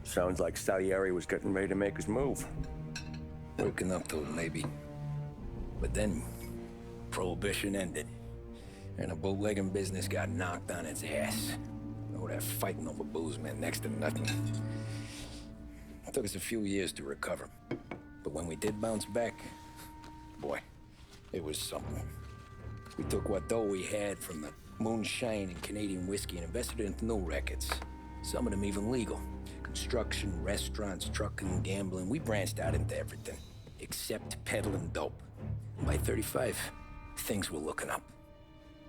Sounds like Salieri was getting ready to make his move. Working up to it, maybe. But then, Prohibition ended. And the bootlegging business got knocked on its ass. Oh, that fighting over booze meant next to nothing. It took us a few years to recover. But when we did bounce back, boy, it was something. We took what dough we had from the moonshine and Canadian whiskey and invested it into new rackets. Some of them even legal. Construction, restaurants, trucking, gambling. We branched out into everything, except peddling dope. And by 35, things were looking up.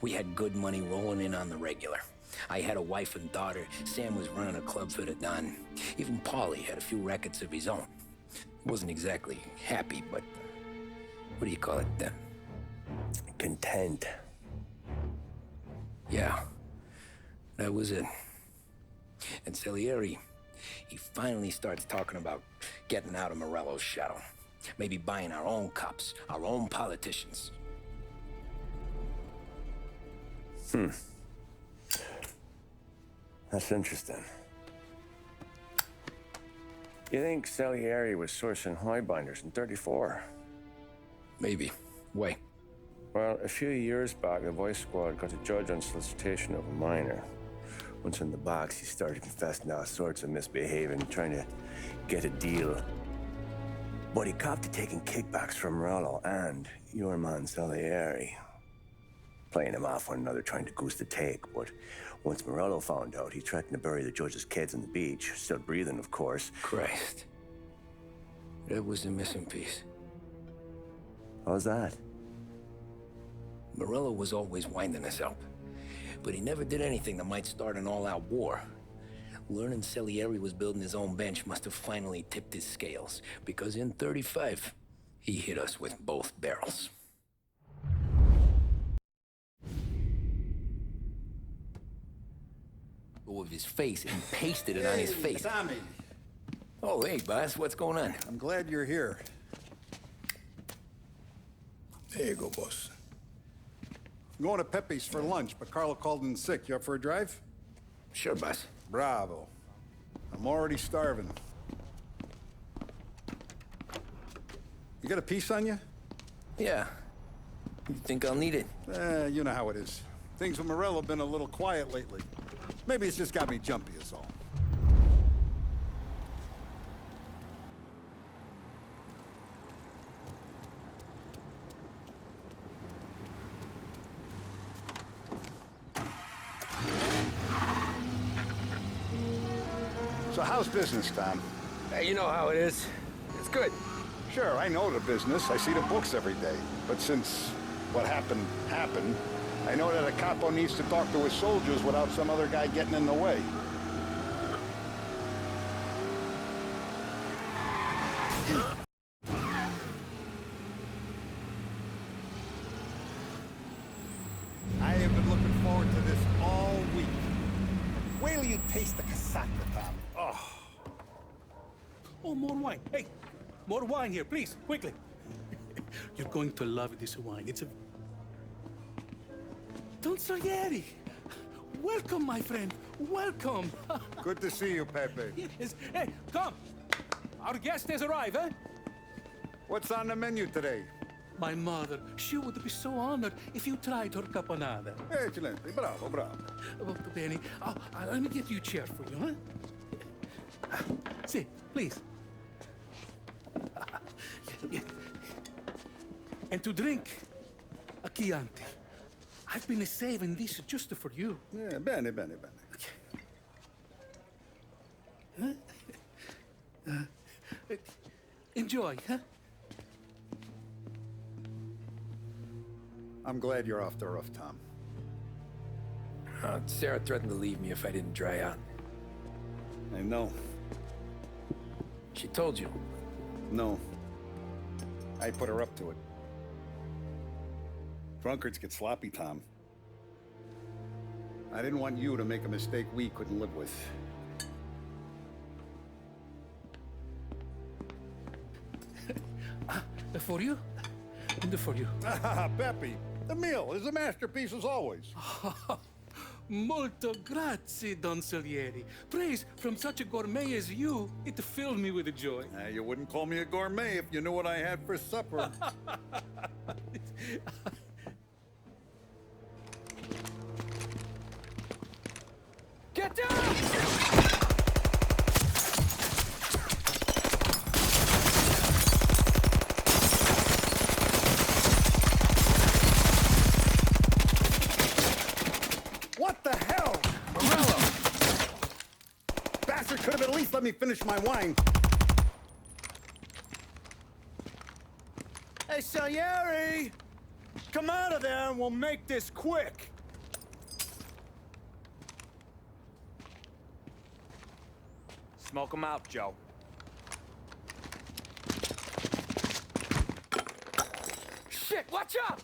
We had good money rolling in on the regular. I had a wife and daughter. Sam was running a club for the Don. Even Paulie had a few rackets of his own. He wasn't exactly happy, but what do you call it then? Content. Yeah, that was it. And Salieri, he finally starts talking about getting out of Morello's shadow. Maybe buying our own cops, our own politicians. That's interesting. You think Salieri was sourcing highbinders in 34? Maybe. Why? Well, a few years back, the Vice Squad got a judge on solicitation of a minor. Once in the box, he started confessing all sorts of misbehaving, trying to get a deal. But he copped to taking kickbacks from Morello and your man Salieri. Playing him off one another, trying to goose the take. But once Morello found out, he threatened to bury the judge's kids on the beach. Still breathing, of course. Christ. That was the missing piece. How's that? Morello was always winding us up. But he never did anything that might start an all-out war. Learning Salieri was building his own bench must have finally tipped his scales. Because in 35, he hit us with both barrels. With his face and pasted it on his face. Tommy. Oh, hey, boss, what's going on? I'm glad you're here. There you go, boss. I'm going to Pepe's for lunch, but Carlo called in sick. You up for a drive? Sure, boss. Bravo. I'm already starving. You got a piece on you? Yeah. You think I'll need it? You know how it is. Things with Morello have been a little quiet lately. Maybe it's just got me jumpy is all. So how's business, Tom? Hey, you know how it is. It's good. Sure, I know the business. I see the books every day. But since what happened, I know that a capo needs to talk to his soldiers without some other guy getting in the way. I have been looking forward to this all week. Wait till you taste the casaca, Tom. Oh. Oh, more wine. Hey, more wine here, please, quickly. You're going to love this wine. It's a... Don Salieri! Welcome, my friend. Welcome. Good to see you, Pepe. Yes. Hey, come. Our guest has arrived, eh? What's on the menu today? My mother, she would be so honored if you tried her caponata. Excellent. Bravo, bravo. Molto bene. Oh, let me get you a chair for you, huh? See, please. And to drink, a Chianti. I've been saving this just for you. Yeah, bene, bene, bene. Enjoy, huh? I'm glad you're off the roof, Tom. Sarah threatened to leave me if I didn't dry out. I know. She told you. No. I put her up to it. Drunkards get sloppy, Tom. I didn't want you to make a mistake we couldn't live with. For you? And for you. Pepe, the meal is a masterpiece as always. Molto grazie, Don Salieri. Praise from such a gourmet as you, it filled me with joy. You wouldn't call me a gourmet if you knew what I had for supper. Get down! What the hell? Morello! Bastard could have at least let me finish my wine. Hey, Salieri! Come out of there and we'll make this quick. Smoke 'em out, Joe. Shit, watch out!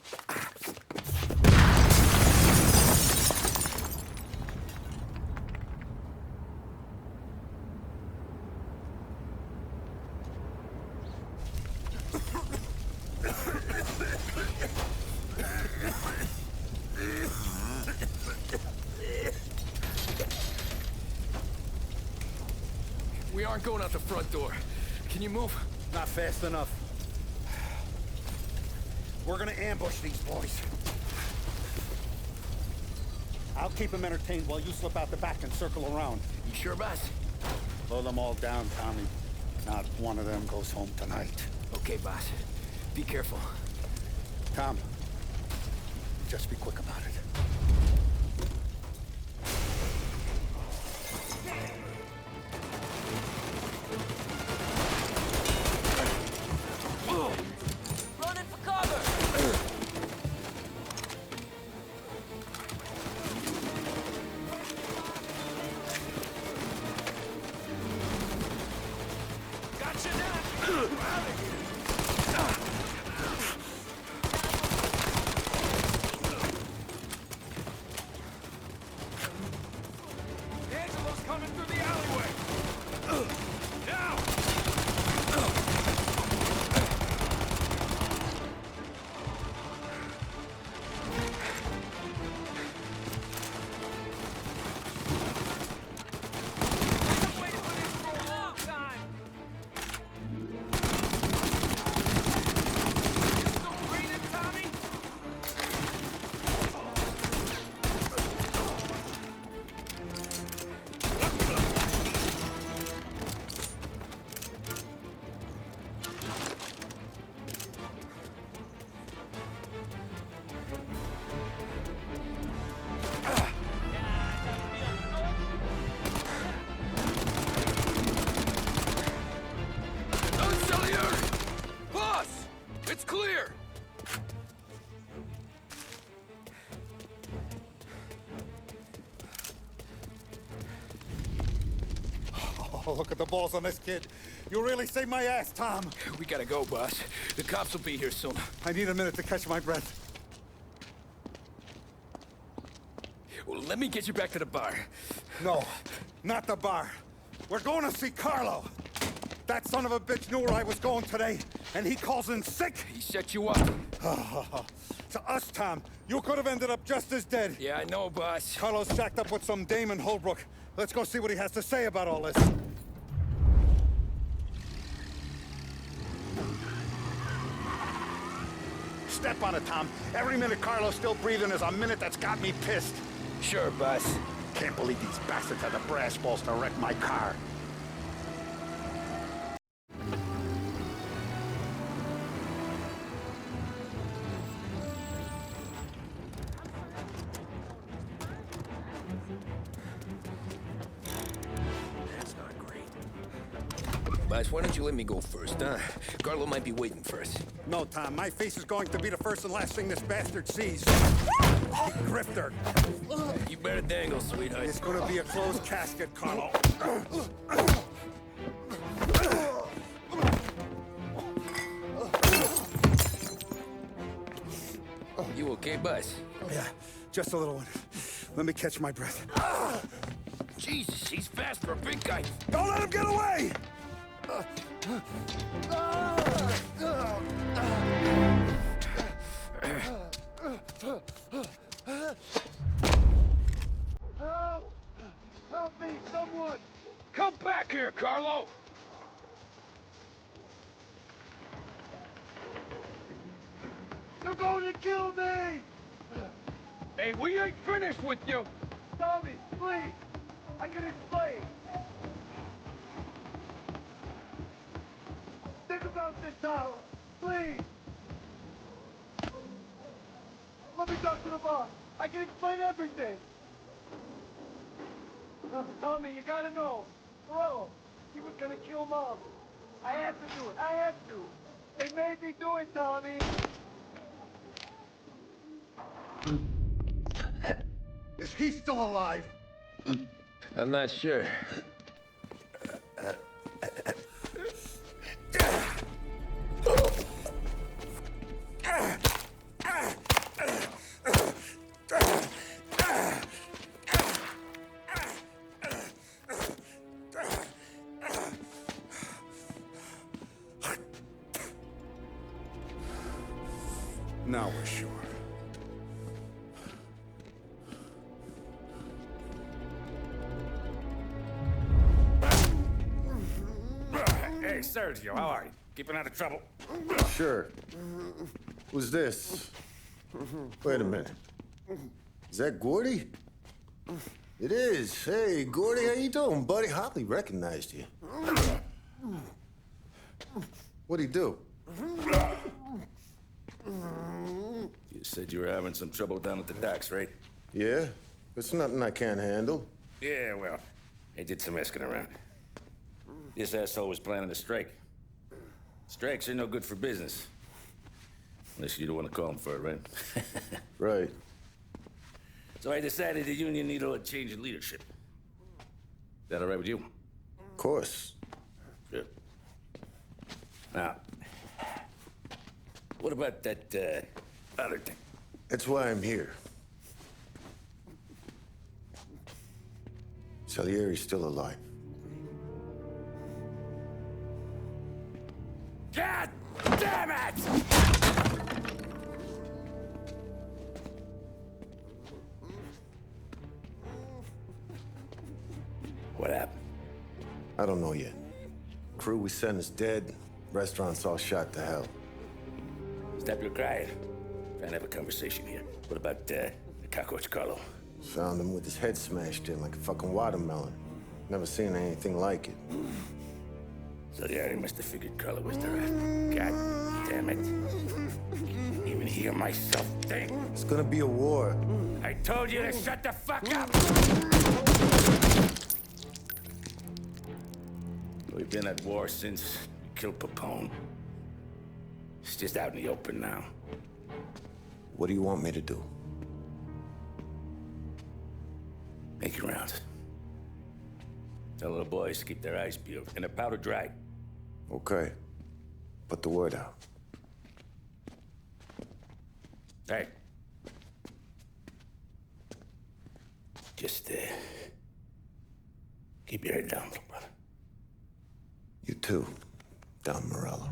We aren't going out the front door. Can you move? Not fast enough. We're gonna ambush these boys. I'll keep them entertained while you slip out the back and circle around. You sure, boss? Blow them all down, Tommy. Not one of them goes home tonight. Okay, boss. Be careful. Tom, just be quick about it. Running for cover! Gotcha Angelo's coming through the alleyway! Now! It's clear! Oh, look at the balls on this kid. You really saved my ass, Tom. We gotta go, boss. The cops will be here soon. I need a minute to catch my breath. Well, let me get you back to the bar. No, not the bar. We're going to see Carlo. That son of a bitch knew where I was going today, and he calls in sick. He set you up. To us, Tom, you could have ended up just as dead. Yeah, I know, boss. Carlo's shacked up with some dame in Holbrook. Let's go see what he has to say about all this. Step on it, Tom. Every minute Carlo's still breathing is a minute that's got me pissed. Sure, boss. Can't believe these bastards had the brass balls to wreck my car. Boss, why don't you let me go first, huh? Carlo might be waiting for us. No, Tom. My face is going to be the first and last thing this bastard sees. Grifter. You better dangle, sweetheart. It's going to be a closed casket, Carlo. You okay, boss? Yeah, just a little one. Let me catch my breath. Jesus, he's fast for a big guy. Don't let him get away! Carlo! They're going to kill me! Hey, we ain't finished with you! Tommy, please! I can explain! Think about this, Tyler! Please! Let me talk to the boss! I can explain everything! Tommy, you gotta know! Bro, he was gonna kill Mom! I had to do it! I had to! They made me do it, Tommy! Is he still alive? I'm not sure. Now we're sure. Hey, Sergio, how are you? Keeping out of trouble? Sure. Who's this? Wait a minute. Is that Gordy? It is. Hey, Gordy, how you doing, buddy? Hardly recognized you. What'd he do? You said you were having some trouble down at the docks, right? Yeah? It's nothing I can't handle. Yeah, well, I did some asking around. This asshole was planning a strike. Strikes are no good for business. Unless you don't want to call him for it, right? Right. So I decided the union needed a change in leadership. That all right with you? Of course. Good. Now, what about that, other thing? That's why I'm here. Salieri's still alive. God damn it! What happened? I don't know yet. Crew we sent is dead. Restaurant's all shot to hell. Stop your crying. Trying to have a conversation here. What about, the cockroach Carlo? Found him with his head smashed in like a fucking watermelon. Never seen anything like it. So the already must have figured Carlo was the rat. God damn it. Can't even hear myself think. It's gonna be a war. I told you to shut the fuck up! We've been at war since we killed Papone. It's just out in the open now. What do you want me to do? Make your rounds. Tell little boys to keep their eyes peeled and their powder dry. Okay. Put the word out. Hey. Just, keep your head down, little brother. You too, Don Morello.